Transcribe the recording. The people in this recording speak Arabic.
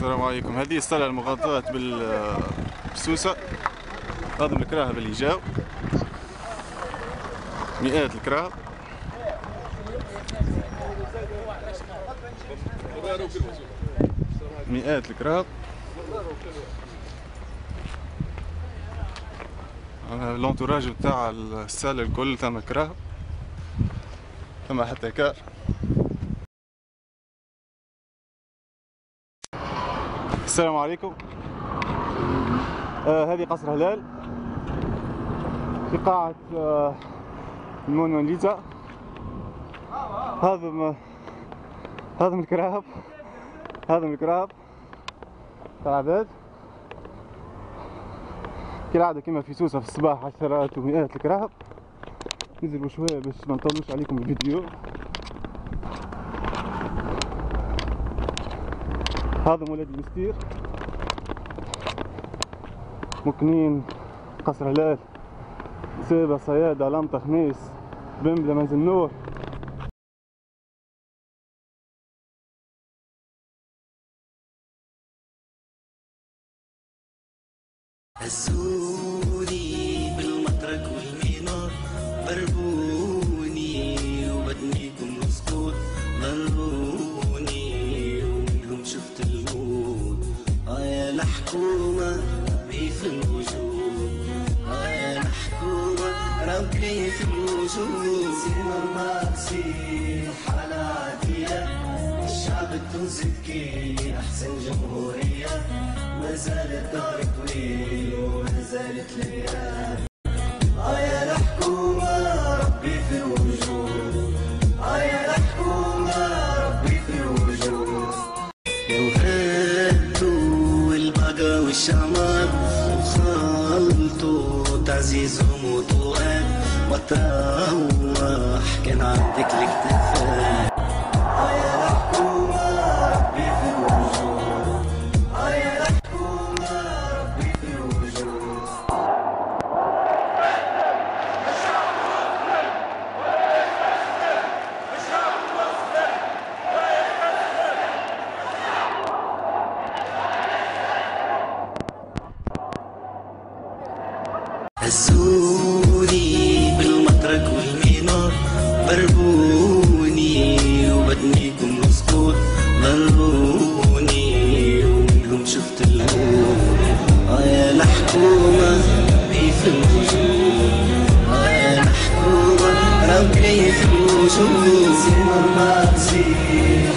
السلام عليكم. هذه السلة المغطاة بالسوسة. هذا من الكراهب اللي جاو، مئات الكراهب. مئات الكراهب. الانتوراج بتاع السلة الكل ثم كراهب، ثم حتى كار. السلام عليكم. هذه قصر هلال في قاعة الموناليزا. هذا من الكراهب، هذا من الكراهب تاع العباد. كالعادة كما في سوسة في الصباح عشرات ومئات الكراهب. نزلوا شوية باش ما نطولوش عليكم الفيديو. هذا مولد المستير مكنين قصر هلال سيبة صيادة لمطة خميس بنبلة منزل نور. هزوني بالمطرق والمينار، ضربوني وبدنيكم مسكوت، ضربوني ومنهم شفت الموت. يا الحكومة ربي في الوجود، يا الحكومة ربي في الوجود. سيما ما تصير حالة عادية، الشعب التونسي بكي أحسن جمهورية. ما زالت دار طويل وما زالت ليالي. يا الحكومة ربي في الوجود، يا الحكومة ربي في الوجود. وخدوا البقا والشمال وخلطوا تعزيزهم وطوال، وتروح كان عندك الاكتفاء. يا الحكومة ربي في الوجود، يا الحكومة ربي في الوجود. هزوني بالمطرق والمينار، ضربوني وبدنيكم مسكوت، ضربوني ومنهم شفت الموت. يا الحكومة ربي في الوجود، يا الحكومة ربي في الوجود. سيما ما تصير